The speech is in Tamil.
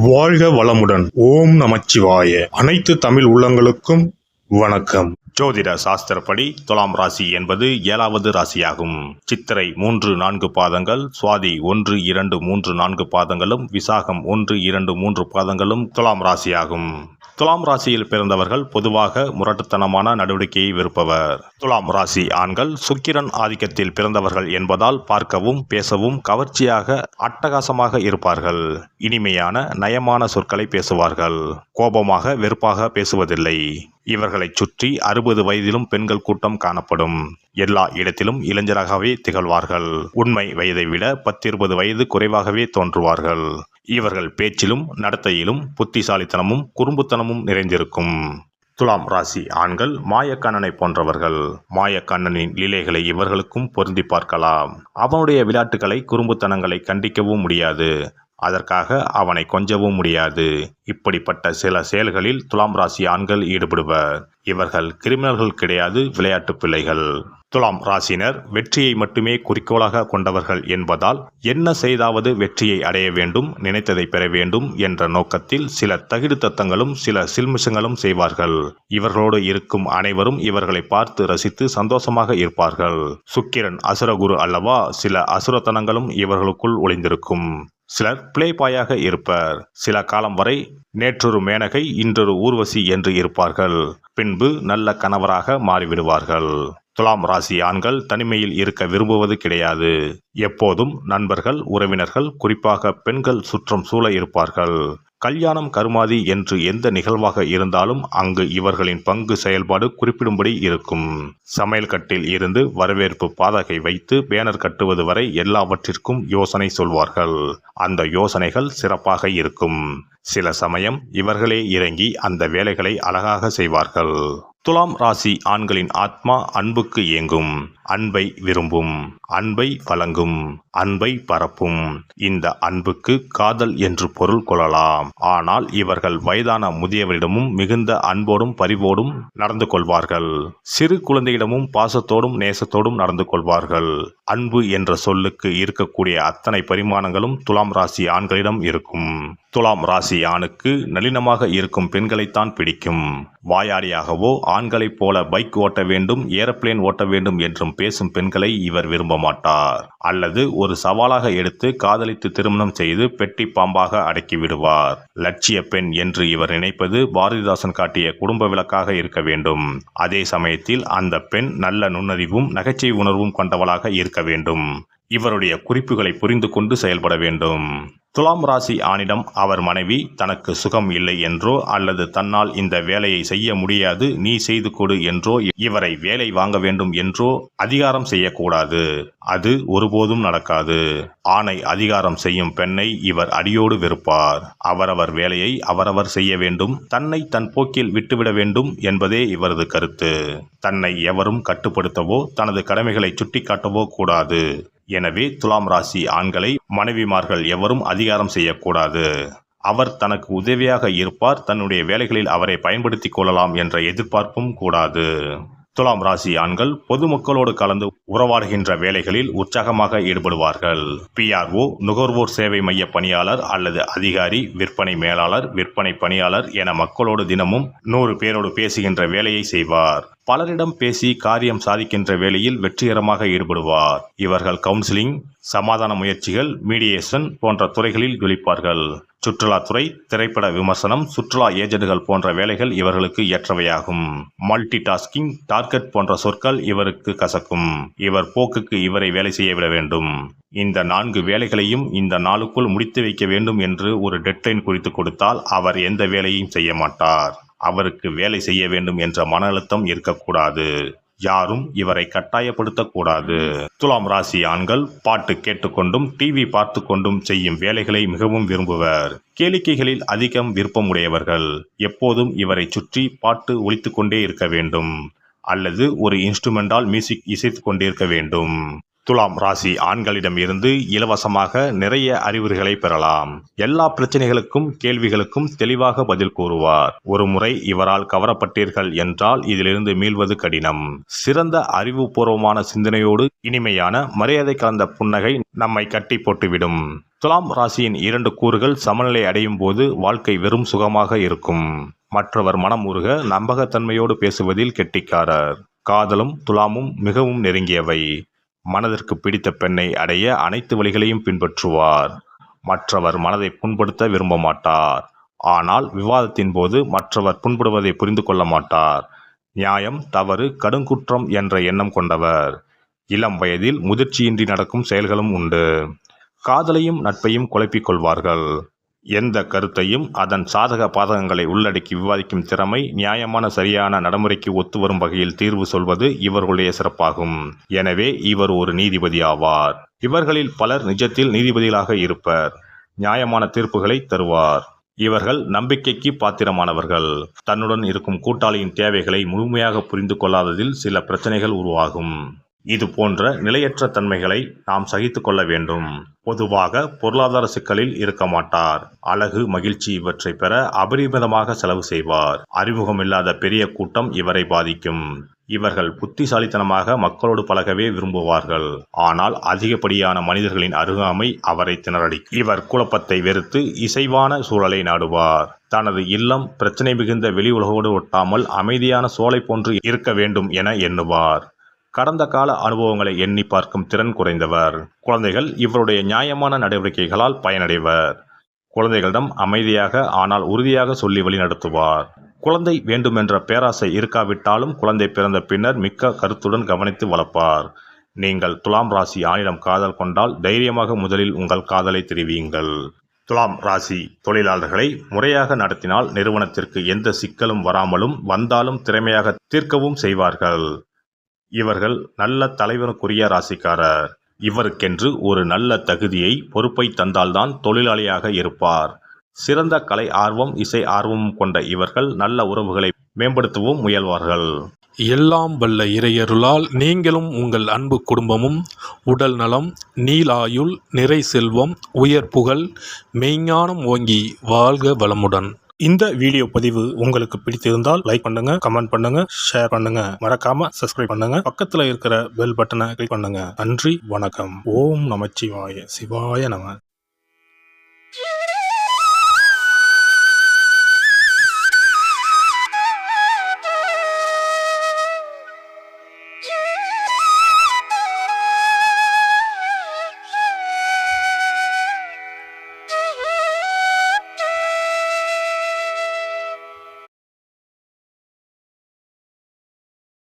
வாழ்க வளமுடன். ஓம் நமச்சிவாய. அனைத்து தமிழ் உள்ளங்களுக்கும் வணக்கம். ஜோதிட சாஸ்திரப்படி துலாம் ராசி என்பது 7வது ராசியாகும். சித்திரை 3-4 பாதங்கள், சுவாதி 1-2-3-4 பாதங்களும், விசாகம் 1-2-3 பாதங்களும் துலாம் ராசியாகும். துலாம் ராசியில் பிறந்தவர்கள் பொதுவாக முரட்டுத்தனமான நடவடிக்கையை விருப்பவர். துலாம் ராசி ஆண்கள் சுக்கிரன் ஆதிக்கத்தில் பிறந்தவர்கள் என்பதால் பார்க்கவும் பேசவும் கவர்ச்சியாக அட்டகாசமாக இருப்பார்கள். இனிமையான நயமான சொற்களை பேசுவார்கள். கோபமாக வெறுப்பாக பேசுவதில்லை. இவர்களைச் சுற்றி 60 வயதிலும் பெண்கள் கூட்டம் காணப்படும். எல்லா இடத்திலும் இளைஞராகவே திகழ்வார்கள். உண்மை வயதை விட 10-20 வயது குறைவாகவே தோன்றுவார்கள். இவர்கள் பேச்சிலும் நடத்தையிலும் புத்திசாலித்தனமும் குறும்புத்தனமும் நிறைந்திருக்கும். துலாம் ராசி ஆண்கள் மாயக்கண்ணனை போன்றவர்கள். மாயக்கண்ணனின் லீலைகளை இவர்களுக்கும் பொருந்தி பார்க்கலாம். அவனுடைய விளையாட்டுகளை குறும்புத்தனங்களை கண்டிக்கவும் முடியாது. அதற்காக அவனை கொஞ்சவும் முடியாது. இப்படிப்பட்ட சில செயல்களில் துலாம் ராசி ஆண்கள் ஈடுபடுவர். இவர்கள் கிரிமினல்கள் கிடையாது, விளையாட்டு பிள்ளைகள். துலாம் ராசினர் வெற்றியை மட்டுமே குறிக்கோளாக கொண்டவர்கள் என்பதால் என்ன செய்தாவது வெற்றியை அடைய வேண்டும், நினைத்ததை பெற வேண்டும் என்ற நோக்கத்தில் சில தகிடு தத்தங்களும் சில சில்மிஷங்களும் செய்வார்கள். இவர்களோடு இருக்கும் அனைவரும் இவர்களை பார்த்து ரசித்து சந்தோஷமாக இருப்பார்கள். சுக்கிரன் அசுரகுரு அல்லவா, சில அசுரத்தனங்களும் இவர்களுக்குள் ஒளிந்திருக்கும். சிலர் பிளேபாயாக இருப்பர். சில காலம் வரை நேற்றொரு மேனகை இன்றொரு ஊர்வசி என்று இருப்பார்கள். பின்பு நல்ல கணவராக மாறிவிடுவார்கள். துலாம் ராசி ஆண்கள் தனிமையில் இருக்க விரும்புவது கிடையாது. எப்போதும் நண்பர்கள், உறவினர்கள், குறிப்பாக பெண்கள் சுற்றம் சூழ இருப்பார்கள். கல்யாணம் கருமாதி என்று எந்த நிகழ்வாக இருந்தாலும் அங்கு இவர்களின் பங்கு செயல்பாடு குறிப்பிடும்படி இருக்கும். சமையல் கட்டில் இருந்து வரவேற்பு பாதகை வைத்து பேனர் கட்டுவது வரை எல்லாவற்றிற்கும் யோசனை சொல்வார்கள். அந்த யோசனைகள் சிறப்பாக இருக்கும். சில சமயம் இவர்களே இறங்கி அந்த வேலைகளை அழகாக செய்வார்கள். துலாம் ராசி ஆண்களின் ஆத்மா அன்புக்கு ஏங்கும். அன்பை விரும்பும். அன்பை வழங்கும். அன்பை பரப்பும். இந்த அன்புக்கு காதல் என்று பொருள் கொள்ளலாம். ஆனால் இவர்கள் வயதான முதியவரிடமும் மிகுந்த அன்போடும் பரிவோடும் நடந்து கொள்வார்கள். சிறு குழந்தையிடமும் பாசத்தோடும் நேசத்தோடும் நடந்து கொள்வார்கள். அன்பு என்ற சொல்லுக்கு இருக்கக்கூடிய அத்தனை பரிமாணங்களும் துலாம் ராசி ஆண்களிடம் இருக்கும். துலாம் ராசி ஆணுக்கு நளினமாக இருக்கும் பெண்களைத்தான் பிடிக்கும். வாயாடியாகவோ ஆண்களைப் போல பைக் ஓட்ட வேண்டும், ஏரோப்ளேன் ஓட்ட வேண்டும் என்றும் பேசும் பெண்களை இவர் விரும்ப மாட்டார். அல்லது ஒரு சவாலாக எடுத்து காதலித்து திருமணம் செய்து பெட்டி பாம்பாக அடக்கி விடுவார். லட்சிய பெண் என்று இவர் நினைப்பது பாரதிதாசன் காட்டிய குடும்ப விளக்காக இருக்க வேண்டும். அதே சமயத்தில் அந்த பெண் நல்ல நுண்ணறிவும் நகைச்சுவை உணர்வும் கொண்டவளாக இருக்க வேண்டும். இவருடைய குறிப்புகளை புரிந்து கொண்டு செயல்பட வேண்டும். துலாம் ராசி ஆணிடம் அவர் மனைவி தனக்கு சுகம் இல்லை என்றோ அல்லது தன்னால் இந்த வேலையை செய்ய முடியாது, நீ செய்து கொடு என்றோ இவரை வேலை வாங்க வேண்டும் என்றோ அதிகாரம் செய்யக்கூடாது. அது ஒருபோதும் நடக்காது. ஆணை அதிகாரம் செய்யும் பெண்ணை இவர் அடியோடு வெறுப்பார். அவரவர் வேலையை அவரவர் செய்ய வேண்டும், தன்னை தன் போக்கில் விட்டுவிட வேண்டும் என்பதே இவரது கருத்து. தன்னை எவரும் கட்டுப்படுத்தவோ தனது கடமைகளை சுட்டிக்காட்டவோ கூடாது. எனவே துலாம் ராசி ஆண்களை மனைவிமார்கள் எவரும் அதிகாரம் செய்யக்கூடாது. அவர் தனக்கு உதவியாக இருப்பார், தன்னுடைய வேலைகளில் அவரை பயன்படுத்திக் கொள்ளலாம் என்ற எதிர்பார்ப்பும் கூடாது. துலாம் ராசி ஆண்கள் பொதுமக்களோடு கலந்து உறவாடுகின்ற வேலைகளில் உற்சாகமாக ஈடுபடுவார்கள். PRO, நுகர்வோர் சேவை மைய பணியாளர் அல்லது அதிகாரி, விற்பனை மேலாளர், விற்பனை பணியாளர் என மக்களோடு தினமும் 100 பேரோடு பேசுகின்ற வேலையை செய்வார். பலரிடம் பேசி காரியம் சாதிக்கின்ற வேளையில் வெற்றிகரமாக ஈடுபடுவார். இவர்கள் கவுன்சிலிங், சமாதான முயற்சிகள், மீடியேஷன் போன்ற துறைகளில் ஜொலிப்பார்கள். சுற்றுலாத்துறை, திரைப்பட விமர்சனம், சுற்றுலா ஏஜென்ட்கள் போன்ற வேலைகள் இவர்களுக்கு ஏற்றவையாகும். மல்டி டாஸ்கிங், டார்கெட் போன்ற சொற்கள் இவருக்கு கசக்கும். இவர் போக்குக்கு இவரை வேலை செய்ய விட வேண்டும். இந்த 4 வேலைகளையும் இந்த நாளுக்குள் முடித்து வைக்க வேண்டும் என்று ஒரு டெட்லைன் குறித்து கொடுத்தால் அவர் எந்த வேலையும் செய்ய மாட்டார். அவருக்கு வேலை செய்ய வேண்டும் என்ற மன அழுத்தம் இருக்கக்கூடாது. யாரும் இவரை கட்டாயப்படுத்தக்கூடாது. துலாம் ராசி ஆண்கள் பாட்டு கேட்டுக்கொண்டும் டிவி பார்த்து கொண்டும் செய்யும் வேலைகளை மிகவும் விரும்புவர். கேளிக்கைகளில் அதிகம் விருப்பமுடையவர்கள். எப்போதும் இவரை சுற்றி பாட்டு ஒலித்து கொண்டே இருக்க வேண்டும் அல்லது ஒரு இன்ஸ்ட்ருமெண்டால் மியூசிக் இசைத்து கொண்டிருக்க வேண்டும். துலாம் ராசி ஆண்களிடம் இருந்து இலவசமாக நிறைய அறிவுரைகளை பெறலாம். எல்லா பிரச்சனைகளுக்கும் கேள்விகளுக்கும் தெளிவாக பதில் கூறுவார். ஒரு முறை இவரால் கவரப்பட்டீர்கள் என்றால் இதிலிருந்து மீள்வது கடினம். சிறந்த அறிவுபூர்வமான சிந்தனையோடு இனிமையான மரியாதை கலந்த புன்னகை நம்மை கட்டி போட்டுவிடும். துலாம் ராசியின் 2 கூறுகள் சமநிலை அடையும் போது வாழ்க்கை வெறும் சுகமாக இருக்கும். மற்றவர் மனம் உருக நம்பகத்தன்மையோடு பேசுவதில் கெட்டிக்காரர். காதலும் துலாமும் மிகவும் நெருங்கியவை. மனதிற்கு பிடித்த பெண்ணை அடைய அனைத்து வழிகளையும் பின்பற்றுவார். மற்றவர் மனதை புண்படுத்த விரும்ப மாட்டார். ஆனால் விவாதத்தின் போது மற்றவர் புண்படுவதை புரிந்து கொள்ள மாட்டார். நியாயம், தவறு, கடுங்குற்றம் என்ற எண்ணம் கொண்டவர். இளம் வயதில் முதிர்ச்சியின்றி நடக்கும் செயல்களும் உண்டு. காதலையும் நட்பையும் குழப்பிக் கொள்வார்கள். எந்த கருத்தையும் அதன் சாதக பாதகங்களை உள்ளடக்கி விவாதிக்கும் திறமை, நியாயமான சரியான நடைமுறைக்கு ஒத்து வரும் வகையில் தீர்வு சொல்வது இவர்களுடைய சிறப்பாகும். எனவே இவர் ஒரு நீதிபதி ஆவார். இவர்களில் பலர் நிஜத்தில் நீதிபதிகளாக இருப்பர். நியாயமான தீர்ப்புகளை தருவார். இவர்கள் நம்பிக்கைக்கு பாத்திரமானவர்கள். தன்னுடன் இருக்கும் கூட்டாளியின் தேவைகளை முழுமையாக புரிந்து கொள்ளாததில் சில பிரச்சனைகள் உருவாகும். இது போன்ற நிலையற்ற தன்மைகளை நாம் சகித்து கொள்ள வேண்டும். பொதுவாக பொருளாதார சிக்கலில் இருக்க மாட்டார். அழகு, மகிழ்ச்சி இவற்றை பெற அபரிமிதமாக செலவு செய்வார். அறிமுகமில்லாத பெரிய கூட்டம் இவரை பாதிக்கும். இவர்கள் புத்திசாலித்தனமாக மக்களோடு பழகவே விரும்புவார்கள். ஆனால் அதிகப்படியான மனிதர்களின் அருகாமை அவரை திணறடிக்கும். இவர் குழப்பத்தை வெறுத்து இசைவான சூழலை நாடுவார். தனது இல்லம் பிரச்சனை மிகுந்த வெளி உலகோடு ஒட்டாமல் அமைதியான சோலை போன்று இருக்க வேண்டும் என எண்ணுவார். கடந்த கால அனுபவங்களை எண்ணி பார்க்கும் திறன் குறைந்தவர். குழந்தைகள் இவருடைய நியாயமான நடவடிக்கைகளால் பயனடைவர். குழந்தைகளிடம் அமைதியாக ஆனால் உறுதியாக சொல்லி வழிநடத்துவார். குழந்தை வேண்டுமென்ற பேராசை இருக்காவிட்டாலும் குழந்தை பிறந்த பின்னர் மிக்க கருத்துடன் கவனித்து வளர்ப்பார். நீங்கள் துலாம் ராசி ஆணிடம் காதல் கொண்டால் தைரியமாக முதலில் உங்கள் காதலை தெரிவியுங்கள். துலாம் ராசி தொழிலாளர்களை முறையாக நடத்தினால் நிறுவனத்திற்கு எந்த சிக்கலும் வராமலும் வந்தாலும் திறமையாக தீர்க்கவும் செய்வார்கள். இவர்கள் நல்ல தலைவனுக்குரிய ராசிக்காரர். இவருக்கென்று ஒரு நல்ல தகுதியை, பொறுப்பை தந்தால்தான் தொழிலாளியாக இருப்பார். சிறந்த கலை ஆர்வம், இசை ஆர்வமும் கொண்ட இவர்கள் நல்ல உறவுகளை மேம்படுத்தவும் முயல்வார்கள். எல்லாம் வல்ல இறையருளால் நீங்களும் உங்கள் அன்பு குடும்பமும் உடல் நலம், நீலாயுள், நிறை செல்வம், உயர் புகழ், மெய்ஞானம் ஓங்கி வாழ்க வளமுடன். இந்த வீடியோ பதிவு உங்களுக்கு பிடித்திருந்தால் லைக் பண்ணுங்க, கமெண்ட் பண்ணுங்க, ஷேர் பண்ணுங்க. மறக்காம சப்ஸ்கிரைப் பண்ணுங்க. பக்கத்துல இருக்கிற பெல் பட்டனை கிளிக் பண்ணுங்க. நன்றி, வணக்கம். ஓம் நமச்சிவாய. சிவாய நம.